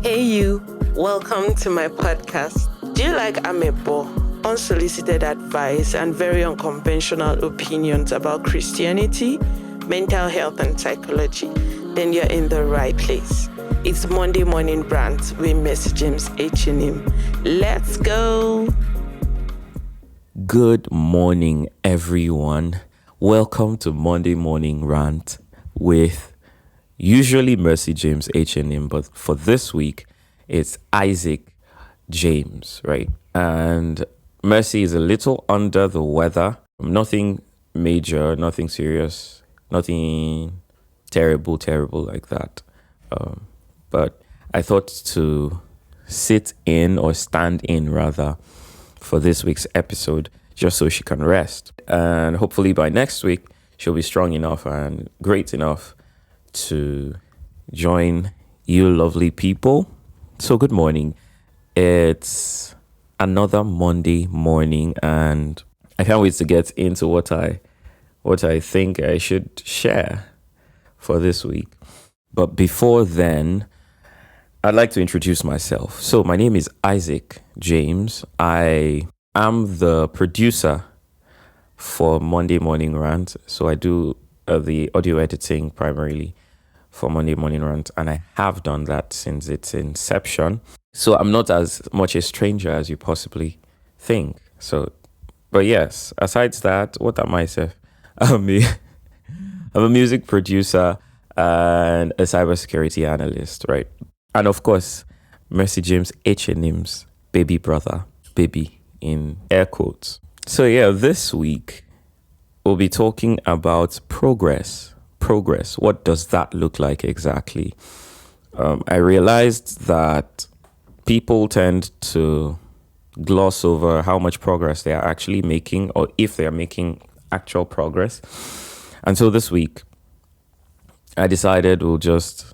Hey you, welcome to my podcast. Do you like amebo, unsolicited advice, and very unconventional opinions about Christianity, mental health, and psychology? Then you're in the right place. It's Monday Morning Rant with Miss James H&M. Let's go! Good morning, everyone. Welcome to Monday Morning Rant with usually Mercy James H&M, but for this week, it's Isaac James, right? And Mercy is a little under the weather. Nothing major, nothing serious, nothing terrible like that. But I thought to sit in or stand in rather for this week's episode just so she can rest. And hopefully by next week, she'll be strong enough and great enough to join you lovely people. So good morning. It's another Monday morning and I can't wait to get into what I think I should share for this week. But before then, I'd like to introduce myself. So my name is Isaac James. I am the producer for Monday Morning Rant. So I do the audio editing primarily for Monday Morning Rant, and I have done that since its inception. So I'm not as much a stranger as you possibly think. But yes, aside that, what am I, Seth? I'm a music producer and a cybersecurity analyst, right? And of course, Mercy James H&M's baby brother, baby in air quotes. So yeah, this week we'll be talking about progress. What does that look like exactly? I realized that people tend to gloss over how much progress they are actually making, or if they are making actual progress. And so this week, I decided we'll just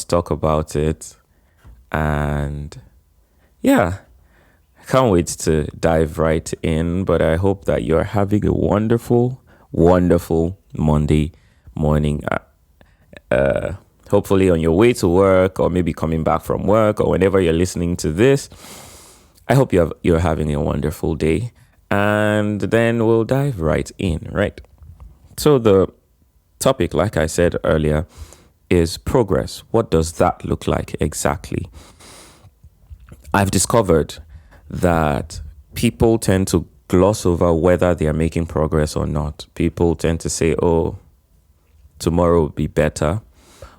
talk about it. And yeah, I can't wait to dive right in. But I hope that you're having a wonderful, wonderful Monday morning. Hopefully on your way to work, or maybe coming back from work, or whenever you're listening to this. I hope you're having a wonderful day. And then we'll dive right in, right? So the topic, like I said earlier, is progress. What does that look like exactly? I've discovered that people tend to gloss over whether they are making progress or not. People tend to say, oh, tomorrow will be better,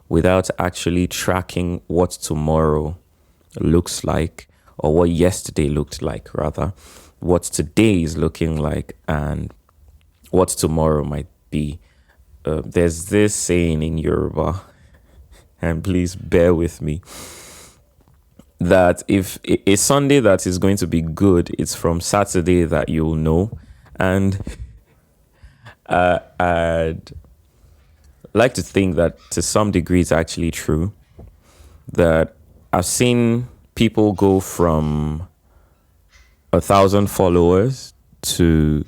without actually tracking what tomorrow looks like, or what yesterday looked like, rather, what today is looking like, and what tomorrow might be. There's this saying in Yoruba, and please bear with me, that if a Sunday that is going to be good, it's from Saturday that you'll know. And I'd like to think that to some degree it's actually true. That I've seen people go from 1,000 followers to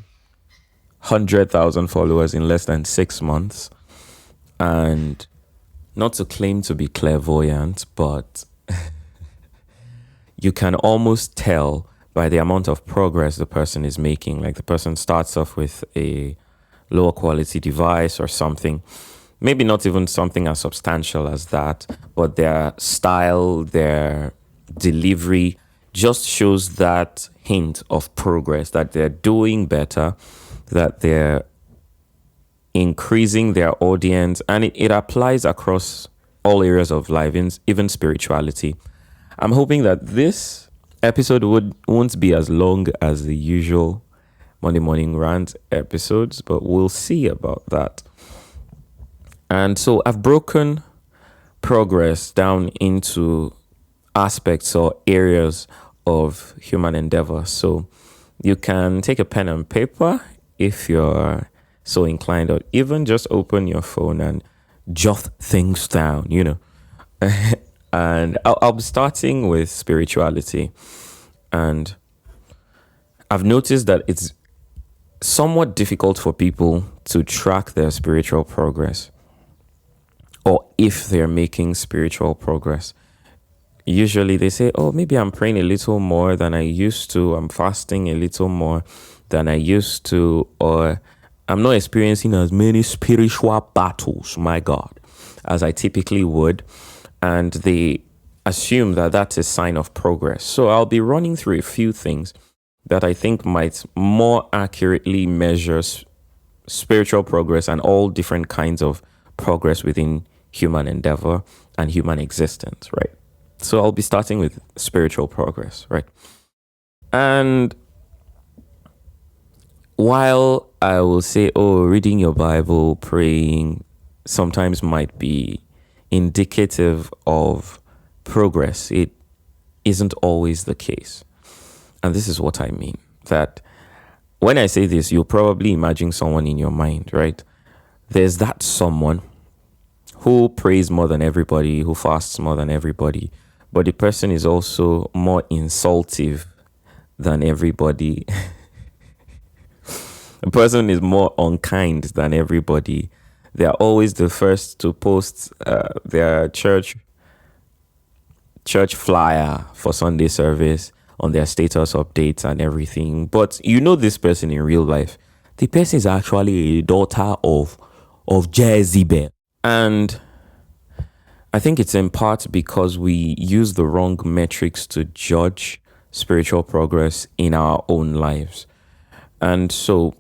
100,000 followers in less than 6 months. And not to claim to be clairvoyant, but you can almost tell by the amount of progress the person is making. Like the person starts off with a lower quality device or something, maybe not even something as substantial as that, but their style, their delivery just shows that hint of progress, that they're doing better, that they're increasing their audience, and it applies across all areas of life, even spirituality. I'm hoping that this episode won't be as long as the usual Monday Morning Rant episodes, but we'll see about that. And so I've broken progress down into aspects or areas of human endeavor. So you can take a pen and paper if you're so inclined, or even just open your phone and jot things down, And I'll be starting with spirituality. And I've noticed that it's somewhat difficult for people to track their spiritual progress, or if they're making spiritual progress. usually they say, oh, maybe I'm praying a little more than I used to. I'm fasting a little more than I used to. Or I'm not experiencing as many spiritual battles, my God, as I typically would. And they assume that that's a sign of progress. So I'll be running through a few things that I think might more accurately measure spiritual progress and all different kinds of progress within human endeavor and human existence, right? So I'll be starting with spiritual progress, right? And while I will say, oh, reading your Bible, praying sometimes might be indicative of progress, it isn't always the case. And this is what I mean. That when I say this, you'll probably imagine someone in your mind, right? There's that someone who prays more than everybody, who fasts more than everybody, but the person is also more insultive than everybody. The person is more unkind than everybody. They're always the first to post their church flyer for Sunday service on their status updates and everything. But you know this person in real life. The person is actually a daughter of Jezebel. And I think it's in part because we use the wrong metrics to judge spiritual progress in our own lives. And so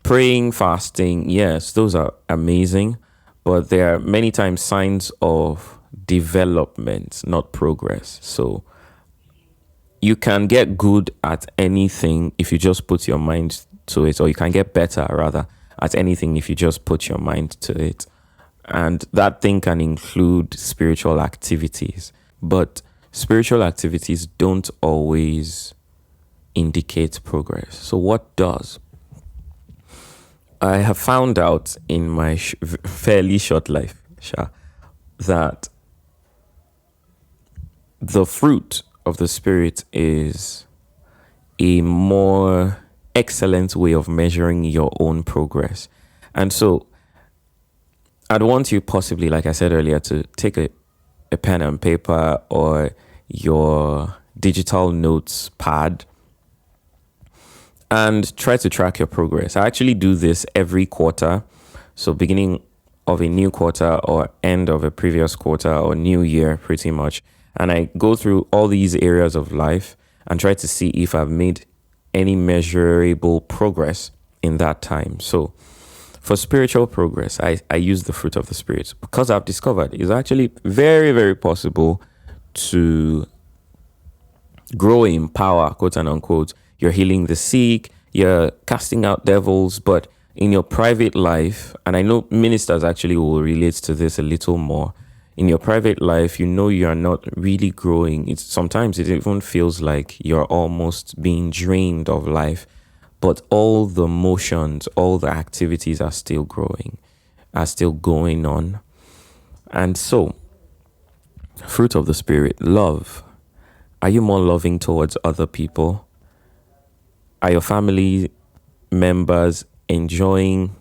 praying, fasting, yes, those are amazing, but there are many times signs of development, not progress. So you can get good at anything if you just put your mind to it, or you can get better rather at anything if you just put your mind to it. And that thing can include spiritual activities, but spiritual activities don't always indicate progress. So what does? I have found out in my fairly short life, that the fruit of the Spirit is a more excellent way of measuring your own progress. And so I'd want you possibly, like I said earlier, to take a pen and paper or your digital notes pad and try to track your progress. I actually do this every quarter. So beginning of a new quarter or end of a previous quarter or new year, pretty much. And I go through all these areas of life and try to see if I've made any measurable progress in that time. So for spiritual progress, I use the fruit of the Spirit because I've discovered it's actually very, very possible to grow in power, quote and unquote. You're healing the sick, you're casting out devils, but in your private life, and I know ministers actually will relate to this a little more, in your private life, you know you are not really growing. Sometimes it even feels like you're almost being drained of life, but all the motions, all the activities are still growing, are still going on. And so, fruit of the Spirit, love. Are you more loving towards other people? Are your family members enjoying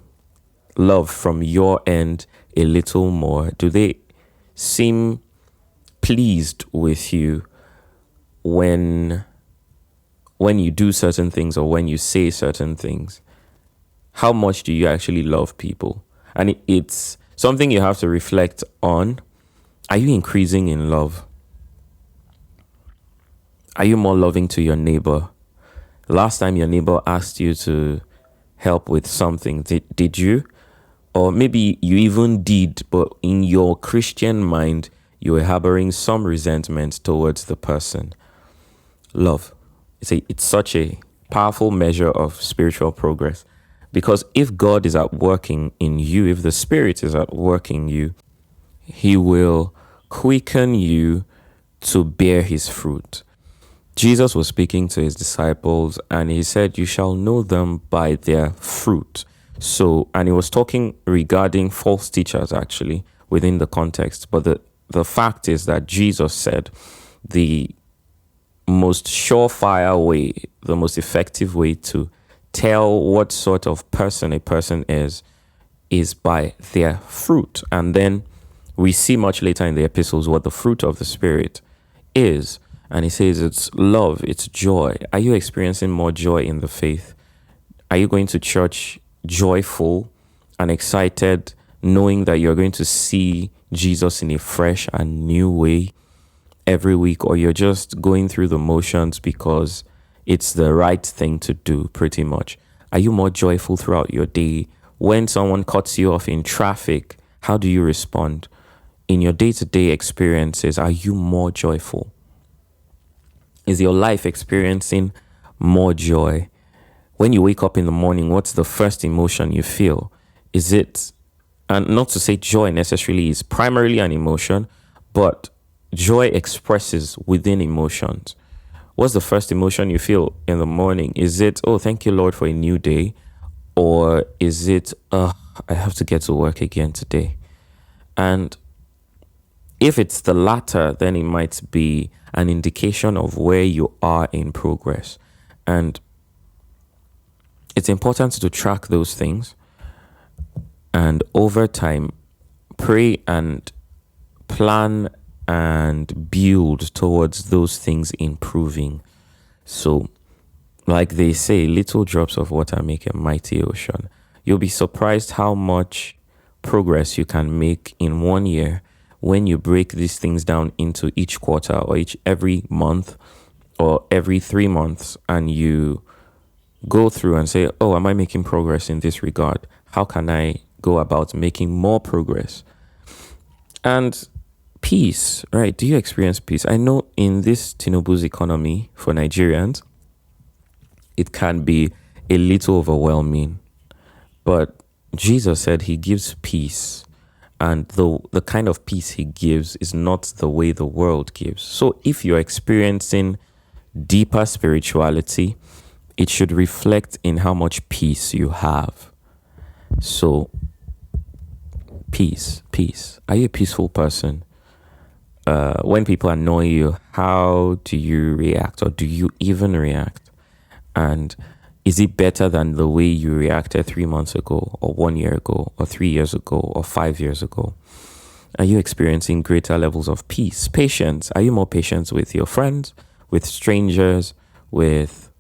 love from your end a little more? Do they seem pleased with you when you do certain things or when you say certain things? How much do you actually love people? And it's something you have to reflect on. Are you increasing in love? Are you more loving to your neighbor? Last time your neighbor asked you to help with something, did you? Or maybe you even did, but in your Christian mind, you were harboring some resentment towards the person. Love. It's such a powerful measure of spiritual progress. Because if God is at working in you, if the Spirit is at work in you, He will quicken you to bear His fruit. Jesus was speaking to His disciples and He said, you shall know them by their fruit. So, and He was talking regarding false teachers actually within the context. But the fact is that Jesus said the most surefire way, the most effective way to tell what sort of person a person is by their fruit. And then we see much later in the epistles what the fruit of the Spirit is. And he says it's love, it's joy. Are you experiencing more joy in the faith? Are you going to church joyful and excited, knowing that you're going to see Jesus in a fresh and new way every week? Or you're just going through the motions because it's the right thing to do, pretty much? Are you more joyful throughout your day? When someone cuts you off in traffic, how do you respond? In your day-to-day experiences, are you more joyful? Is your life experiencing more joy? When you wake up in the morning, what's the first emotion you feel? Is it, and not to say joy necessarily is primarily an emotion, but joy expresses within emotions. What's the first emotion you feel in the morning? Is it, oh, thank you, Lord, for a new day? Or is it, I have to get to work again today? And if it's the latter, then it might be an indication of where you are in progress. And it's important to track those things. And over time, pray and plan and build towards those things improving. So, like they say, little drops of water make a mighty ocean. You'll be surprised how much progress you can make in 1 year when you break these things down into each quarter or every month or every 3 months, and you go through and say, oh, am I making progress in this regard? How can I go about making more progress? And peace, right? Do you experience peace? I know in this Tinubu's economy for Nigerians, it can be a little overwhelming, but Jesus said he gives peace, and the kind of peace he gives is not the way the world gives. So if you're experiencing deeper spirituality, it should reflect in how much peace you have. So peace. Are you a peaceful person? When people annoy you, how do you react, or do you even react? And is it better than the way you reacted 3 months ago, or 1 year ago, or 3 years ago, or 5 years ago? Are you experiencing greater levels of peace? Patience. Are you more patient with your friends, with strangers, with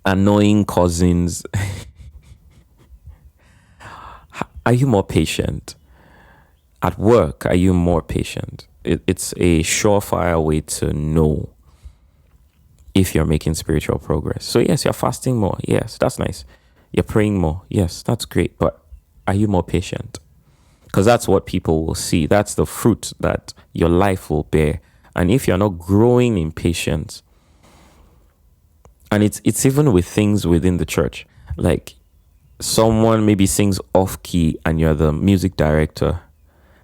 annoying cousins? Are you more patient? At work, are you more patient? It's a surefire way to know if you're making spiritual progress. So yes, you're fasting more. Yes, that's nice. You're praying more. Yes, that's great. But are you more patient? Because that's what people will see. That's the fruit that your life will bear. And if you're not growing in patience, and it's even with things within the church, like someone maybe sings off key and you're the music director,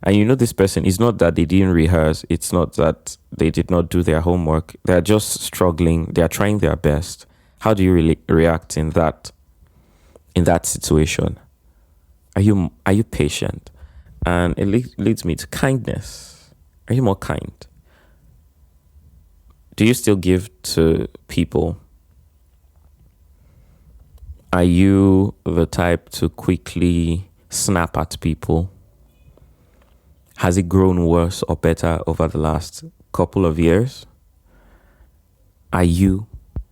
and you know this person, it's not that they didn't rehearse, it's not that they did not do their homework, they're just struggling, they're trying their best. How do you really react in that situation? Are you patient? And it leads me to kindness. Are you more kind? Do you still give to people? Are you the type to quickly snap at people? Has it grown worse or better over the last couple of years? Are you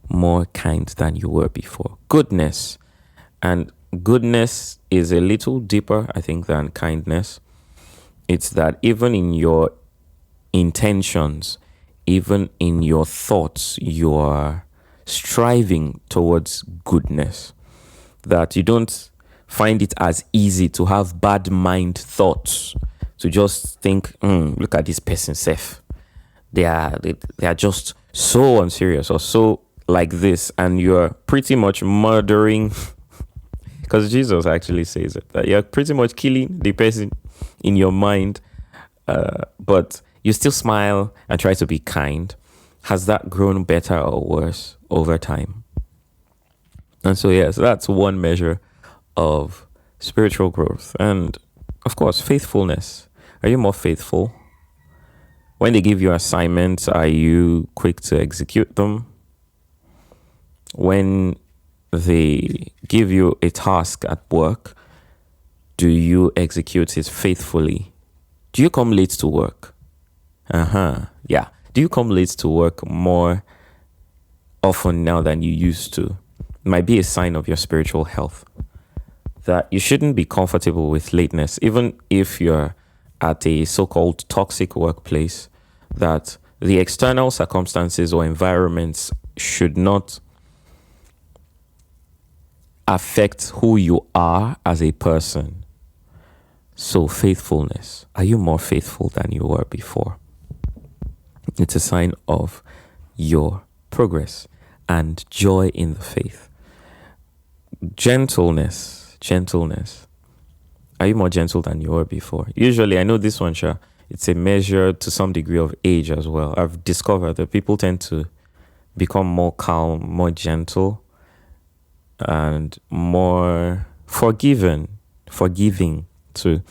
more kind than you were before? Goodness. And goodness is a little deeper, I think, than kindness. It's that even in your intentions, even in your thoughts, you are striving towards goodness. That you don't find it as easy to have bad mind thoughts, to just think, look at this person safe. They are just so unserious or so like this, and you're pretty much murdering, because Jesus actually says it, that you're pretty much killing the person in your mind, but you still smile and try to be kind. Has that grown better or worse over time? And so, yes, that's one measure of spiritual growth. And of course, faithfulness. Are you more faithful? When they give you assignments, are you quick to execute them? When they give you a task at work, do you execute it faithfully? Do you come late to work? Yeah. Do you come late to work more often now than you used to? It might be a sign of your spiritual health. That you shouldn't be comfortable with lateness, even if you're at a so-called toxic workplace, that the external circumstances or environments should not affect who you are as a person. So faithfulness. Are you more faithful than you were before? It's a sign of your progress and joy in the faith. Gentleness. Are you more gentle than you were before? Usually, I know this one, sure, it's a measure to some degree of age as well. I've discovered that people tend to become more calm, more gentle, and more forgiving to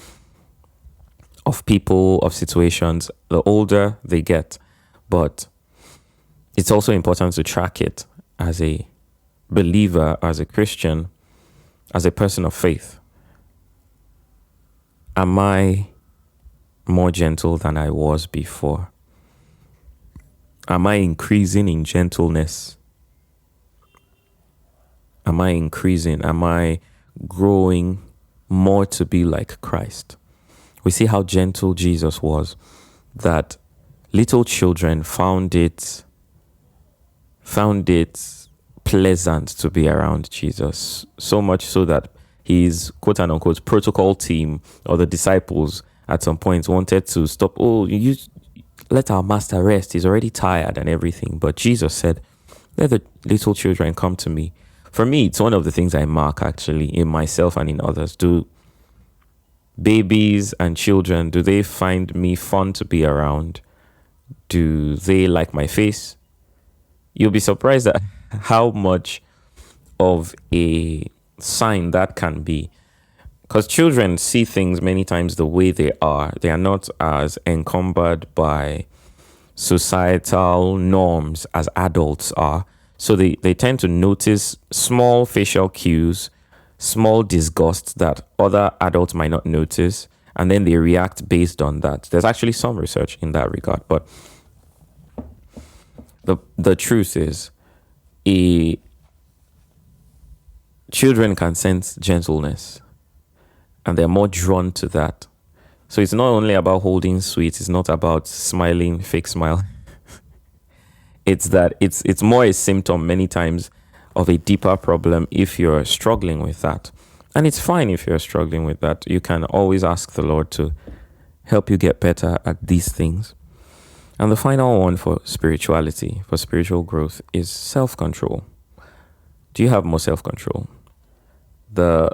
of people, of situations, the older they get. But it's also important to track it as a believer, as a Christian, as a person of faith. Am I more gentle than I was before? Am I increasing in gentleness? Am I increasing? Am I growing more to be like Christ? We see how gentle Jesus was, that little children found it pleasant to be around Jesus, so much so that his quote and unquote protocol team or the disciples at some point wanted to stop. Oh, you let our master rest. He's already tired and everything. But Jesus said, let the little children come to me. For me, it's one of the things I mark actually in myself and in others. Do babies and children, do they find me fun to be around? Do they like my face? You'll be surprised at how much of a sign that can be. Because children see things many times the way they are. They are not as encumbered by societal norms as adults are. So they tend to notice small facial cues, small disgust that other adults might not notice, and then they react based on that. There's actually some research in that regard, but the truth is, children can sense gentleness, and they're more drawn to that. So it's not only about holding sweets, it's not about smiling, fake smile. It's that it's more a symptom many times of a deeper problem if you're struggling with that. And it's fine if you're struggling with that. You can always ask the Lord to help you get better at these things. And the final one for spirituality, for spiritual growth, is self-control. Do you have more self-control? The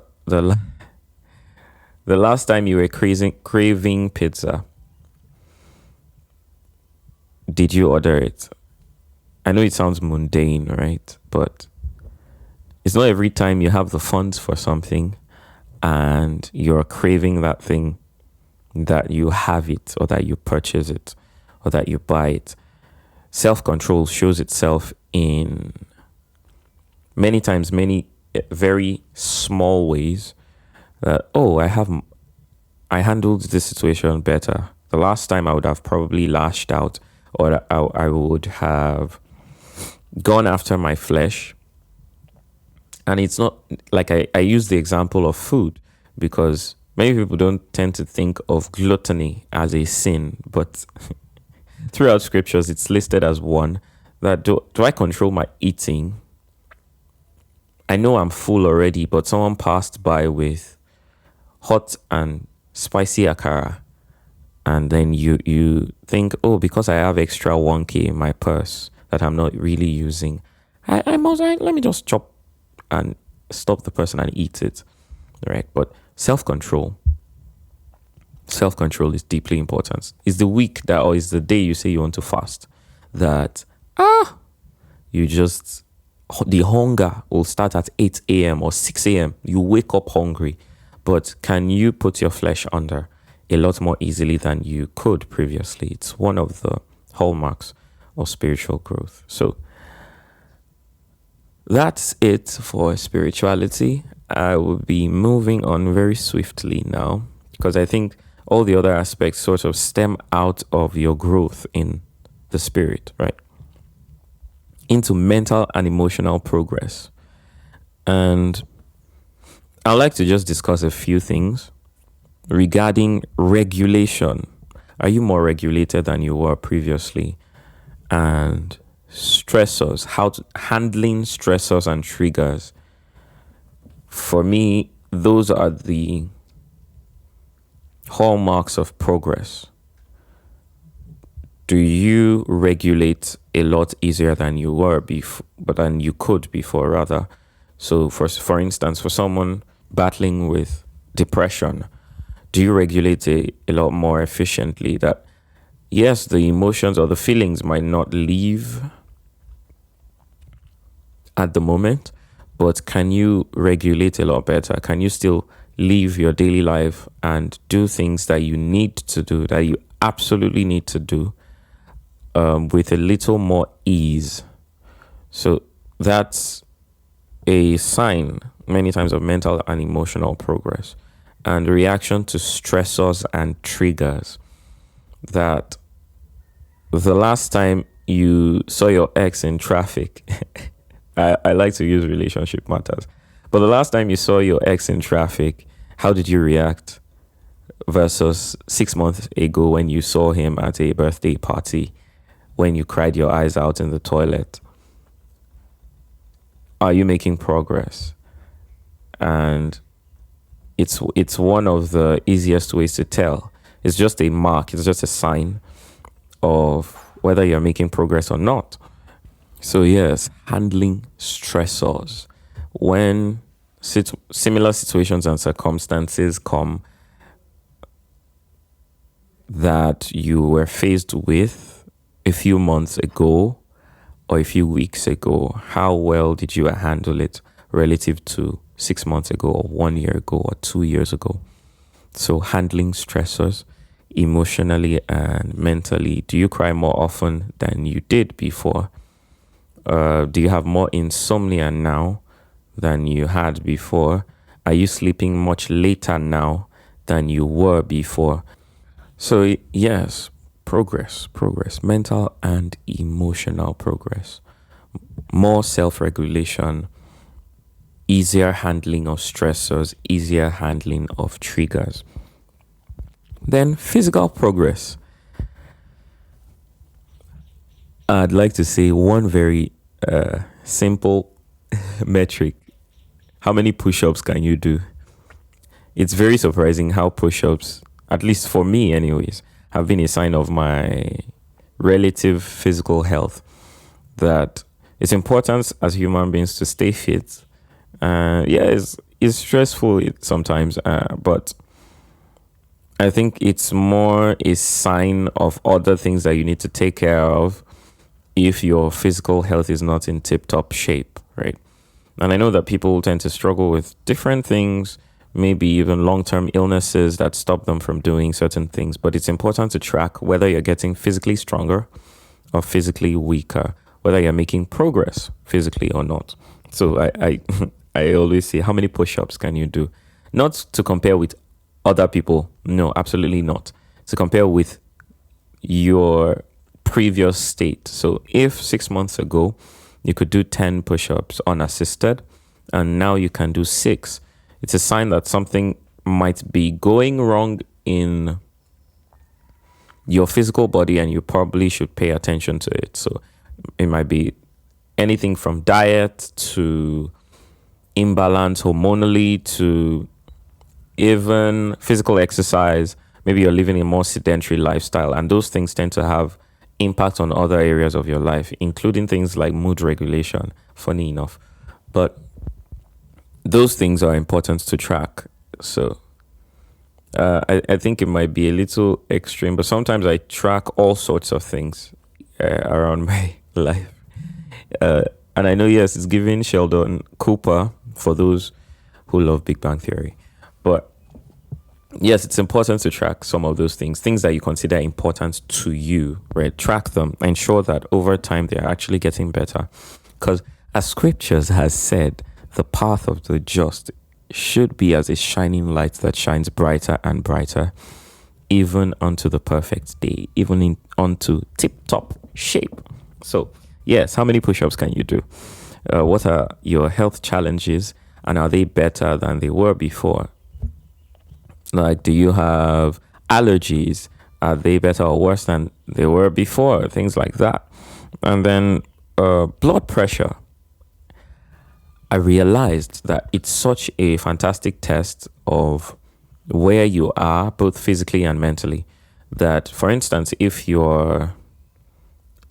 last time you were craving pizza, did you order it? I know it sounds mundane, right? But it's not every time you have the funds for something and you're craving that thing that you have it, or that you purchase it, or that you buy it. Self-control shows itself in many times, many very small ways. That, oh, I handled this situation better. The last time I would have probably lashed out, or I would have gone after my flesh. And it's not like I use the example of food, because many people don't tend to think of gluttony as a sin, but throughout scriptures it's listed as one. That do I control my eating? I know I'm full already, but someone passed by with hot and spicy akara, and then you think, oh, because I have extra 1k in my purse that I'm not really using, let me just chop and stop the person and eat it, right? But self-control is deeply important. It's the week that, or it's the day you say you want to fast, that the hunger will start at 8 a.m. or 6 a.m. You wake up hungry, but can you put your flesh under a lot more easily than you could previously? It's one of the hallmarks of spiritual growth. So that's it for spirituality. I will be moving on very swiftly now, because I think all the other aspects sort of stem out of your growth in the spirit, right? Into mental and emotional progress. And I'd like to just discuss a few things regarding regulation. Are you more regulated than you were previously? And stressors, handling stressors and triggers. For me, those are the hallmarks of progress. Do you regulate a lot easier than you were before, but than you could before, rather? So, for instance, for someone battling with depression, do you regulate a lot more efficiently? That yes, the emotions or the feelings might not leave at the moment, but can you regulate a lot better? Can you still live your daily life and do things that you need to do, that you absolutely need to do, with a little more ease? So that's a sign many times of mental and emotional progress and reaction to stressors and triggers. That the last time you saw your ex in traffic, I like to use relationship matters, but the last time you saw your ex in traffic, how did you react versus 6 months ago when you saw him at a birthday party, when you cried your eyes out in the toilet? Are you making progress? And it's one of the easiest ways to tell. It's just a mark, it's just a sign of whether you're making progress or not. So yes, handling stressors. When similar situations and circumstances come that you were faced with a few months ago or a few weeks ago, how well did you handle it relative to 6 months ago or 1 year ago or 2 years ago? So handling stressors emotionally and mentally. Do you cry more often than you did before? Do you have more insomnia now than you had before? Are you sleeping much later now than you were before? So yes, progress, mental and emotional progress, more self-regulation, easier handling of stressors, easier handling of triggers. Then physical progress. I'd like to say one very simple metric. How many push-ups can you do? It's very surprising how push-ups, at least for me anyways, have been a sign of my relative physical health. That it's important as human beings to stay fit. It's stressful sometimes, but I think it's more a sign of other things that you need to take care of if your physical health is not in tip-top shape, right? And I know that people tend to struggle with different things, maybe even long-term illnesses that stop them from doing certain things. But it's important to track whether you're getting physically stronger or physically weaker, whether you're making progress physically or not. So I I always say, how many push-ups can you do? Not to compare with other people. No, absolutely not. To compare with your previous state. So if 6 months ago you could do 10 push-ups unassisted and now you can do 6, it's a sign that something might be going wrong in your physical body and you probably should pay attention to it. So it might be anything from diet to imbalance hormonally to even physical exercise. Maybe you're living a more sedentary lifestyle, and those things tend to have impact on other areas of your life, including things like mood regulation, funny enough. But those things are important to track. So I think it might be a little extreme, but sometimes I track all sorts of things around my life. And I know, yes, it's giving Sheldon Cooper for those who love Big Bang Theory. But yes, it's important to track some of those things that you consider important to you, right? Track them, ensure that over time they're actually getting better. Because as scriptures has said, the path of the just should be as a shining light that shines brighter and brighter, even unto the perfect day, even unto tip-top shape. So, yes, how many push ups can you do? What are your health challenges, and are they better than they were before? Like, do you have allergies? Are they better or worse than they were before? Things like that. And then blood pressure. I realized that it's such a fantastic test of where you are, both physically and mentally. That, for instance, if your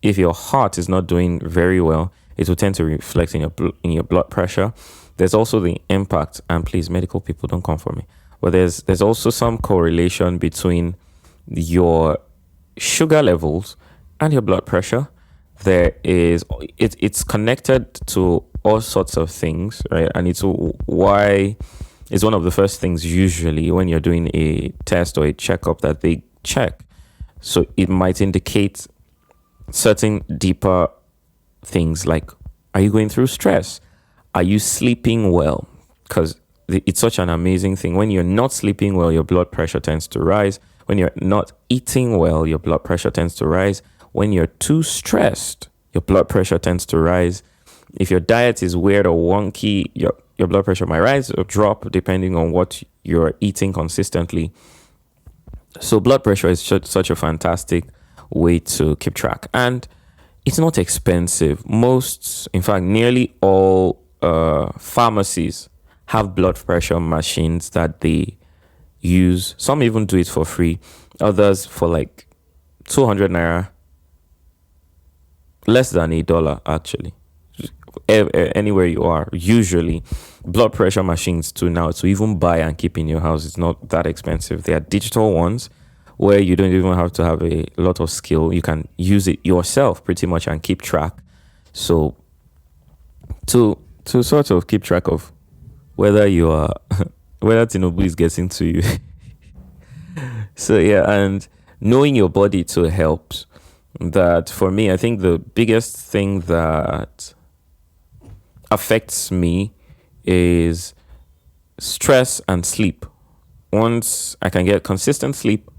heart is not doing very well, it will tend to reflect in your blood pressure. There's also the impact, and please, medical people, don't come for me. But there's also some correlation between your sugar levels and your blood pressure. It's connected to all sorts of things, right? And it's why it's one of the first things usually when you're doing a test or a checkup that they check. So it might indicate certain deeper things like, are you going through stress? Are you sleeping well? Because it's such an amazing thing. When you're not sleeping well, your blood pressure tends to rise. When you're not eating well, your blood pressure tends to rise. When you're too stressed, your blood pressure tends to rise. If your diet is weird or wonky, your blood pressure might rise or drop depending on what you're eating consistently. So blood pressure is such a fantastic way to keep track. And it's not expensive. In fact, nearly all pharmacies have blood pressure machines that they use. Some even do it for free. Others for like 200 naira, less than $1 actually. Anywhere you are, usually blood pressure machines too now to even buy and keep in your house, it's not that expensive. They are digital ones where you don't even have to have a lot of skill. You can use it yourself pretty much and keep track. So to sort of keep track of whether you are whether Tinubu is getting to you. So yeah, and knowing your body too helps. That for me, I think the biggest thing that affects me is stress and sleep. Once I can get consistent sleep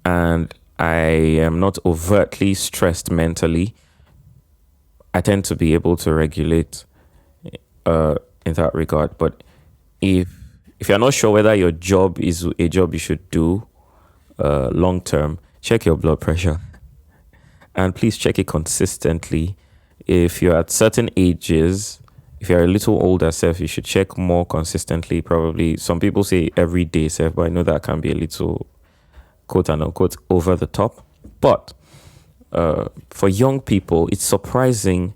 and I am not overtly stressed mentally, I tend to be able to regulate in that regard. But if you're not sure whether your job is a job you should do long term, check your blood pressure. And please check it consistently. If you're at certain ages, if you're a little older, self, you should check more consistently. Probably some people say every day, self, but I know that can be a little quote unquote over the top. But for young people, it's surprising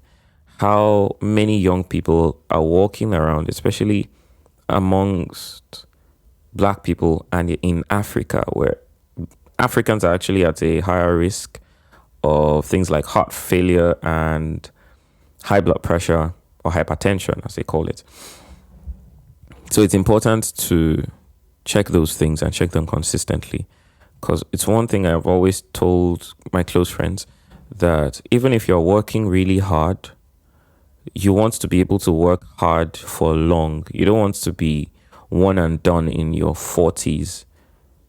how many young people are walking around, especially amongst Black people and in Africa, where Africans are actually at a higher risk of things like heart failure and high blood pressure or hypertension, as they call it. So it's important to check those things and check them consistently, because it's one thing I've always told my close friends, that even if you're working really hard, you want to be able to work hard for long. You don't want to be one and done in your 40s,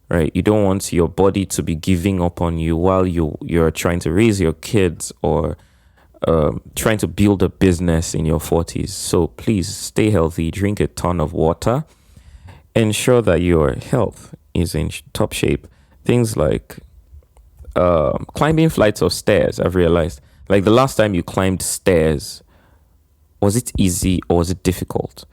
right? You don't want your body to be giving up on you while you're trying to raise your kids or trying to build a business in your 40s. So please stay healthy, drink a ton of water, ensure that your health is in top shape. Things like climbing flights of stairs, I've realized. Like the last time you climbed stairs, was it easy or was it difficult?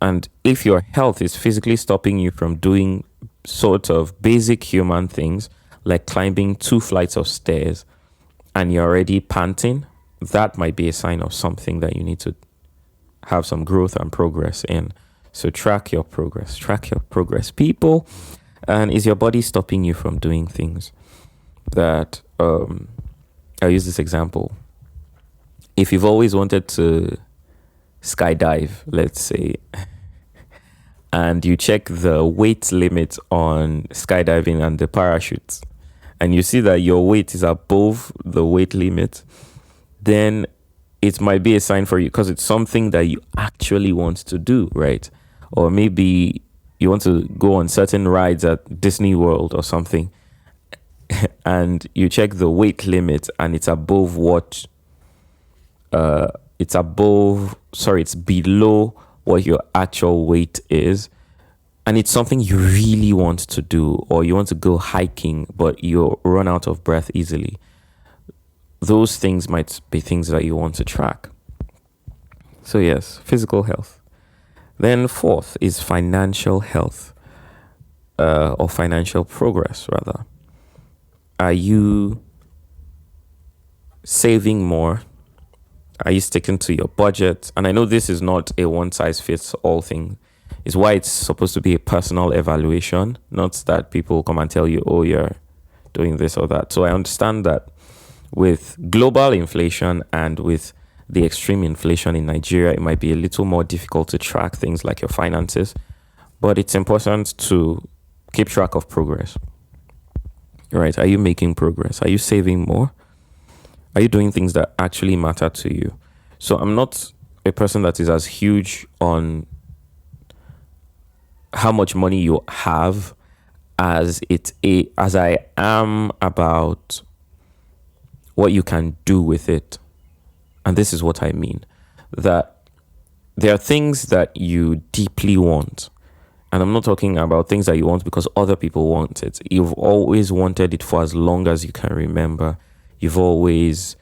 And if your health is physically stopping you from doing sort of basic human things, like climbing 2 flights of stairs, and you're already panting, that might be a sign of something that you need to have some growth and progress in. So track your progress, people. And is your body stopping you from doing things that, I'll use this example. If you've always wanted to skydive, let's say, and you check the weight limit on skydiving and the parachutes, and you see that your weight is above the weight limit, then it might be a sign for you, because it's something that you actually want to do, right? Or maybe you want to go on certain rides at Disney World or something. and you check the weight limit and it's above it's below what your actual weight is, and it's something you really want to do, or you want to go hiking but you run out of breath easily, those things might be things that you want to track. So yes, physical health. Then fourth is financial health, or financial progress rather. Are you saving more? Are you sticking to your budget? And I know this is not a one size fits all thing. It's why it's supposed to be a personal evaluation, not that people come and tell you, oh, you're doing this or that. So I understand that with global inflation and with the extreme inflation in Nigeria, it might be a little more difficult to track things like your finances, but it's important to keep track of progress. Right? Are you making progress? Are you saving more? Are you doing things that actually matter to you? So I'm not a person that is as huge on how much money you have as I am about what you can do with it. And this is what I mean. That there are things that you deeply want. And I'm not talking about things that you want because other people want it. You've always wanted it for as long as you can remember. You've always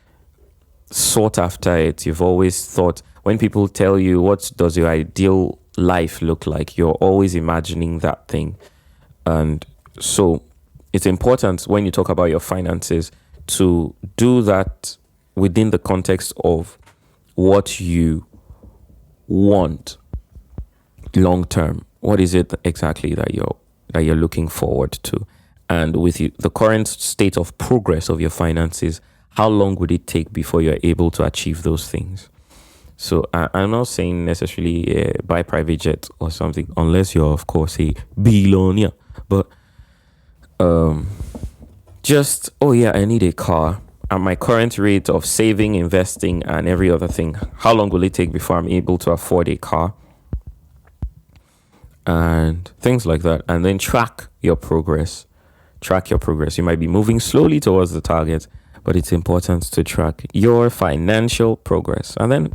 sought after it. You've always thought, when people tell you, what does your ideal life look like? You're always imagining that thing. And so it's important when you talk about your finances to do that within the context of what you want long term. What is it exactly that you're looking forward to? And with the current state of progress of your finances, how long would it take before you're able to achieve those things? So I'm not saying necessarily buy private jet or something, unless you're, of course, a billionaire. But just, oh yeah, I need a car. At my current rate of saving, investing, and every other thing, how long will it take before I'm able to afford a car? And things like that. And then track your progress. You might be moving slowly towards the target, but it's important to track your financial progress. And then,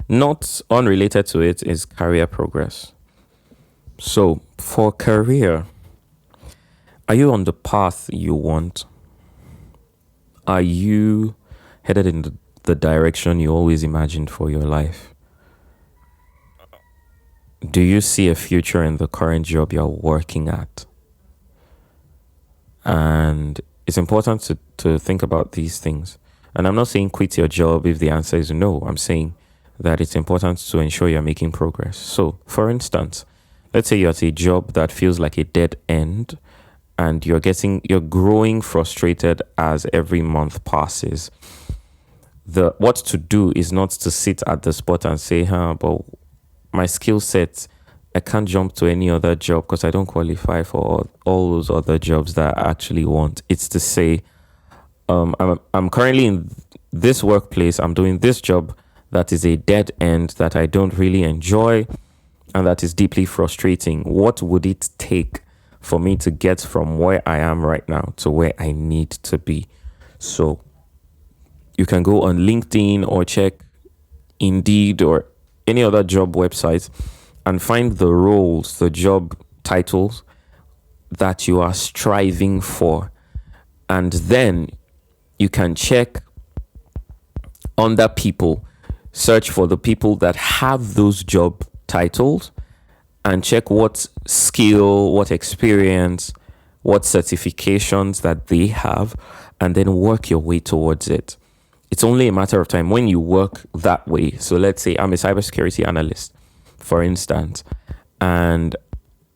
not unrelated to it, is career progress. So for career, are you on the path you want? Are you headed in the direction you always imagined for your life? Do you see a future in the current job you're working at? And it's important to think about these things. And I'm not saying quit your job if the answer is no. I'm saying that it's important to ensure you're making progress. So, for instance, let's say you're at a job that feels like a dead end, and you're growing frustrated as every month passes. What to do is not to sit at the spot and say, but my skill set, I can't jump to any other job because I don't qualify for all those other jobs that I actually want. It's to say, I'm currently in this workplace, I'm doing this job that is a dead end, that I don't really enjoy, and that is deeply frustrating. What would it take for me to get from where I am right now to where I need to be? So you can go on LinkedIn or check Indeed or any other job website and find the roles, the job titles that you are striving for. And then you can check under people, search for the people that have those job titles, and check what skill, what experience, what certifications that they have, and then work your way towards it. It's only a matter of time when you work that way. So let's say I'm a cybersecurity analyst, for instance, and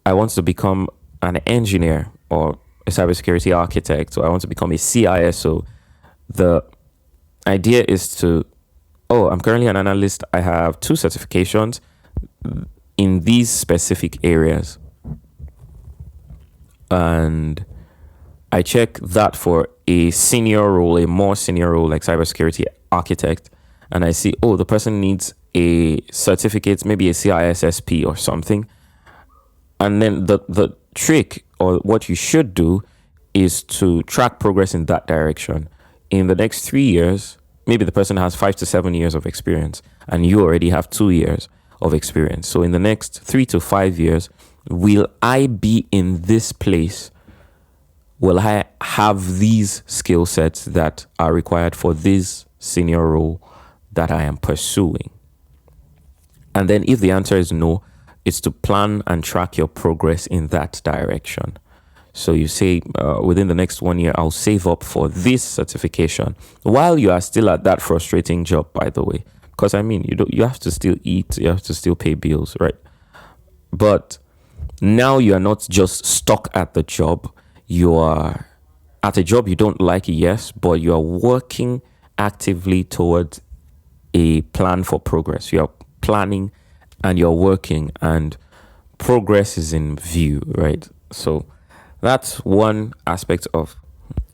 I want to become an engineer or a cybersecurity architect, or I want to become a CISO. The idea is I'm currently an analyst. I have 2 certifications in these specific areas. And I check that for a more senior role like cybersecurity architect. And I see, the person needs a certificate, maybe a CISSP or something. And then the trick, or what you should do, is to track progress in that direction. In the next 3 years, maybe the person has 5 to 7 years of experience and you already have 2 years of experience. So in the next 3 to 5 years, will I be in this place? Will I have these skill sets that are required for this senior role that I am pursuing? And then if the answer is no, it's to plan and track your progress in that direction. So you say within the next 1 year, I'll save up for this certification while you are still at that frustrating job, by the way. Because I mean, you have to still eat, you have to still pay bills, right? But now you are not just stuck at the job. You are at a job you don't like, yes, but you are working actively towards a plan for progress. You are planning and you're working and progress is in view, right? So that's one aspect of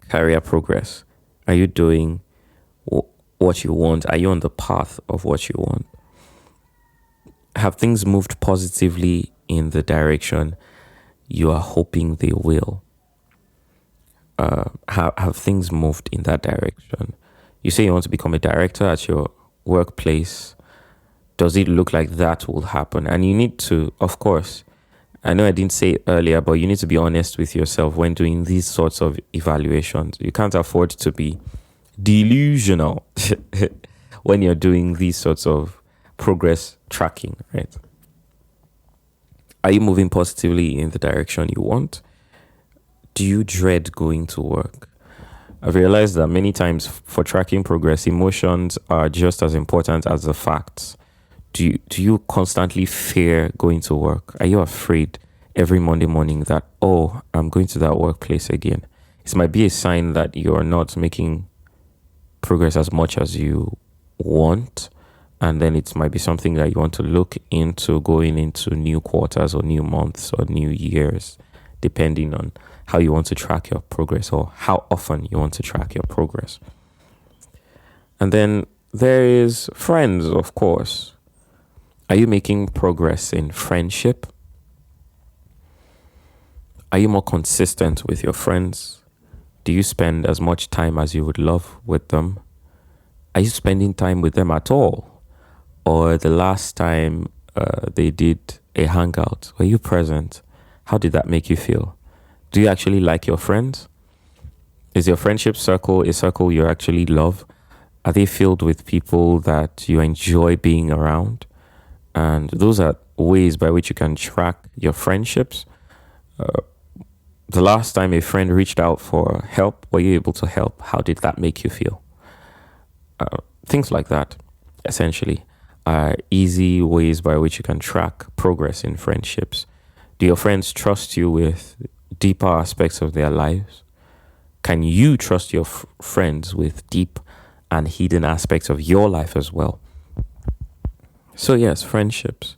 career progress. Are you doing what you want? Are you on the path of what you want? Have things moved positively in the direction you are hoping they will? Have things moved in that direction? You say you want to become a director at your workplace. Does it look like that will happen? And you need to, of course, I know I didn't say it earlier, but you need to be honest with yourself when doing these sorts of evaluations. You can't afford to be delusional when you're doing these sorts of progress tracking, right? Are you moving positively in the direction you want? Do you dread going to work? I've realized that many times for tracking progress, emotions are just as important as the facts. Do you constantly fear going to work? Are you afraid every Monday morning that, oh, I'm going to that workplace again? It might be a sign that you're not making progress as much as you want. And then it might be something that you want to look into going into new quarters or new months or new years, depending on how you want to track your progress or how often you want to track your progress. And then there is friends, of course. Are you making progress in friendship? Are you more consistent with your friends? Do you spend as much time as you would love with them? Are you spending time with them at all? Or the last time they did a hangout, were you present? How did that make you feel? Do you actually like your friends? Is your friendship circle a circle you actually love? Are they filled with people that you enjoy being around? And those are ways by which you can track your friendships. The last time a friend reached out for help, were you able to help? How did that make you feel? Things like that, essentially, are easy ways by which you can track progress in friendships. Do your friends trust you with deeper aspects of their lives? Can you trust your friends with deep and hidden aspects of your life as well? So yes, friendships.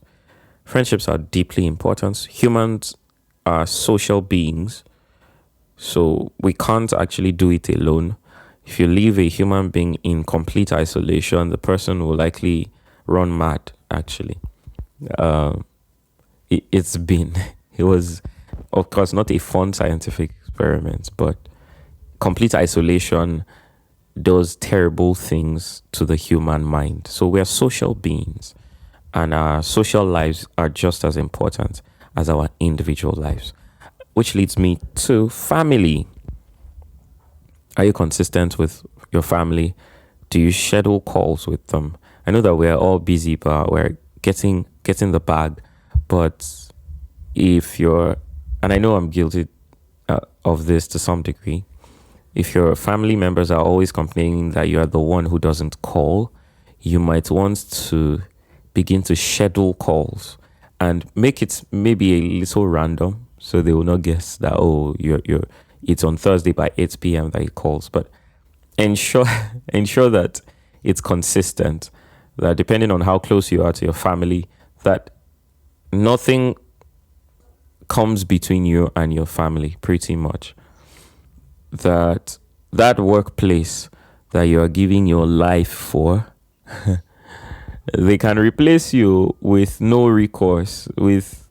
Friendships are deeply important. Humans are social beings, so we can't actually do it alone. If you leave a human being in complete isolation, the person will likely run mad, actually. It was, of course, not a fun scientific experiment, but complete isolation does terrible things to the human mind. So we are social beings, and our social lives are just as important as our individual lives. Which leads me to family. Are you consistent with your family? Do you schedule calls with them? I know that we're all busy, but we're getting the bag. But if you're, and I know I'm guilty of this to some degree, if your family members are always complaining that you are the one who doesn't call, you might want to begin to schedule calls and make it maybe a little random, so they will not guess that, oh, it's on Thursday by 8 p.m. that he calls. But ensure that it's consistent, that depending on how close you are to your family, that nothing comes between you and your family, pretty much. That workplace that you are giving your life for, they can replace you with no recourse, with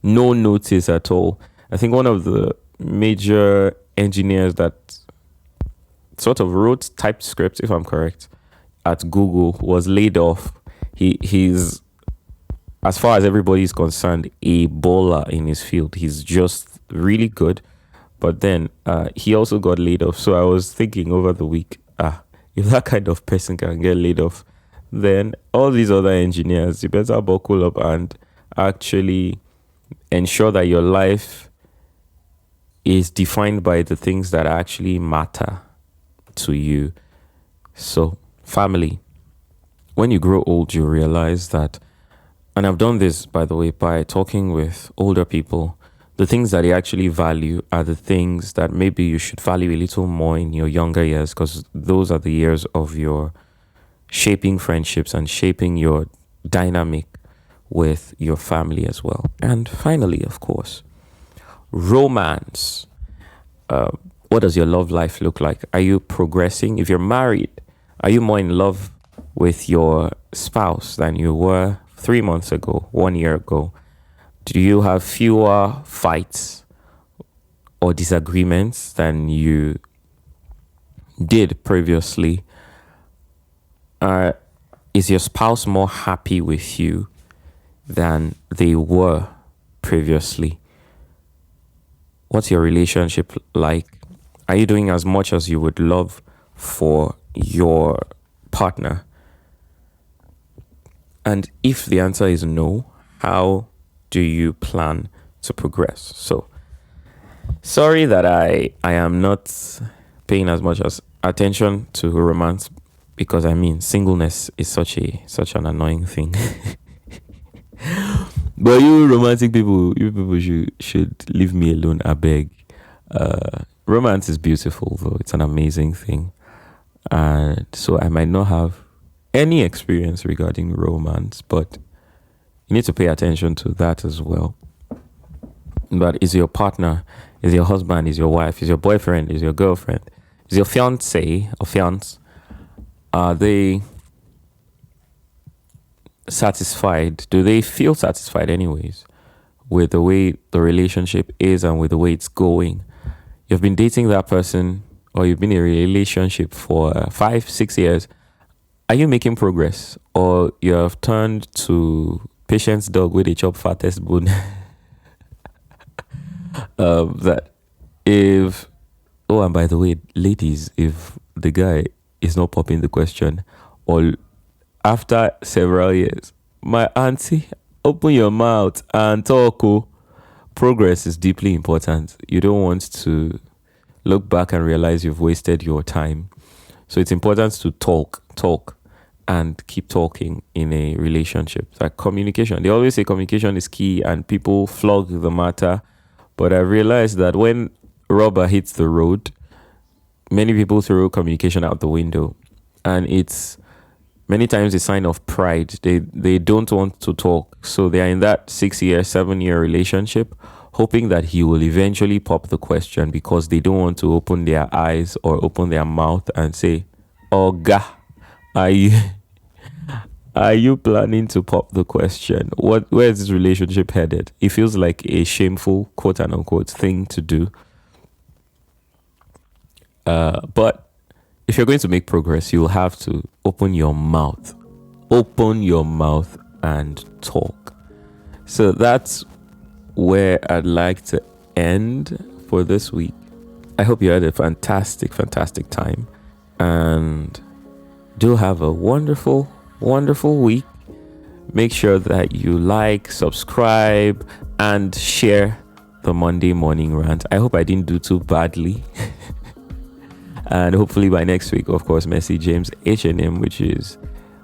no notice at all. I think one of the major engineers that sort of wrote TypeScript, if I'm correct, at Google was laid off. He's, as far as everybody is concerned, a bowler in his field. He's just really good. But then he also got laid off. So I was thinking over the week, if that kind of person can get laid off, then all these other engineers, you better buckle up and actually ensure that your life is defined by the things that actually matter to you. So, family, when you grow old, you realize that, and I've done this, by the way, by talking with older people, the things that they actually value are the things that maybe you should value a little more in your younger years, because those are the years of your shaping friendships and shaping your dynamic with your family as well. And finally, of course, romance. What does your love life look like? Are you progressing? If you're married, are you more in love with your spouse than you were 3 months ago, 1 year ago? Do you have fewer fights or disagreements than you did previously? Is your spouse more happy with you than they were previously? What's your relationship like? Are you doing as much as you would love for your partner? And if the answer is no, how do you plan to progress? So, sorry that I am not paying as much as attention to romance, because I mean, singleness is such an annoying thing. But you romantic people, should leave me alone, I beg. Romance is beautiful, though. It's an amazing thing. And so I might not have any experience regarding romance, but you need to pay attention to that as well. But is your partner, is your husband, is your wife, is your boyfriend, is your girlfriend, is your fiance or fiance, are they satisfied? Do they feel satisfied anyways with the way the relationship is and with the way it's going? You've been dating that person, or you've been in a relationship for 5-6 years. Are you making progress, or you have turned to patient's dog with a chop fattest bone? That if, oh, and by the way, ladies, if the guy is not popping the question, or after several years, my auntie, open your mouth and talk. Oh. Progress is deeply important. You don't want to look back and realize you've wasted your time. So it's important to talk, and keep talking in a relationship. Like communication. They always say communication is key, and people flog the matter. But I realized that when rubber hits the road, many people throw communication out the window. And it's many times a sign of pride. They don't want to talk. So they are in that 6-year, 7-year relationship, hoping that he will eventually pop the question, because they don't want to open their eyes or open their mouth and say, "Oga, are you planning to pop the question? Where is this relationship headed?" It feels like a shameful, quote and unquote, thing to do. But if you're going to make progress, you'll have to open your mouth and talk. So that's where I'd like to end for this week. I hope you had a fantastic time, and do have a wonderful week. Make sure that you like, subscribe, and share the Monday Morning Rant. I hope I didn't do too badly. And hopefully by next week, of course, Mercy James H&M,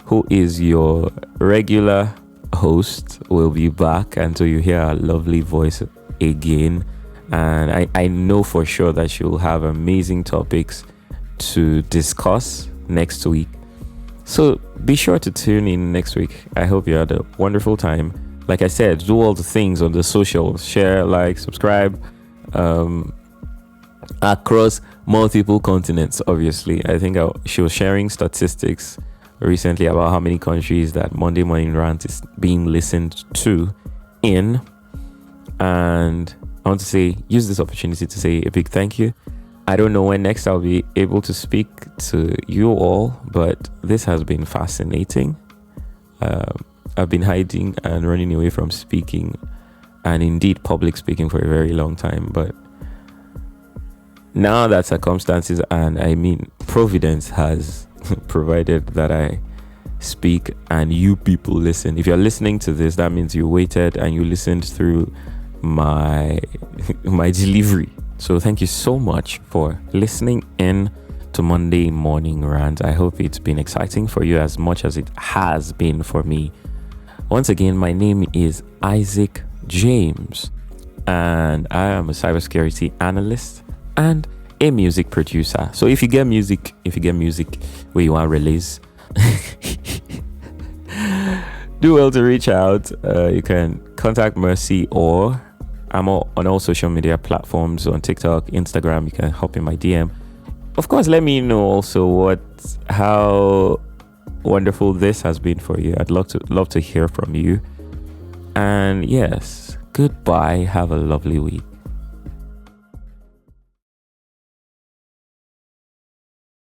who is your regular host, will be back until you hear her lovely voice again. And I know for sure that she will have amazing topics to discuss next week. So be sure to tune in next week. I hope you had a wonderful time. Like I said, do all the things on the socials. Share, like, subscribe. Across multiple continents, obviously. I think she was sharing statistics recently about how many countries that Monday Morning Rant is being listened to in. And I want to use this opportunity to say a big thank you. I don't know when next I'll be able to speak to you all, but this has been fascinating. I've been hiding and running away from speaking and indeed public speaking for a very long time, but now that circumstances and providence has provided that I speak and you people listen. If you're listening to this, that means you waited and you listened through my delivery. So thank you so much for listening in to Monday Morning Rant. I hope it's been exciting for you as much as it has been for me. Once again, my name is Isaac James, and I am a cybersecurity analyst and a music producer. So if you get music where you want to release, do well to reach out. You can contact Mercy, or I'm on all social media platforms, on TikTok, Instagram. You can hop in my DM. Of course, let me know also how wonderful this has been for you. I'd love to hear from you. And yes, goodbye. Have a lovely week.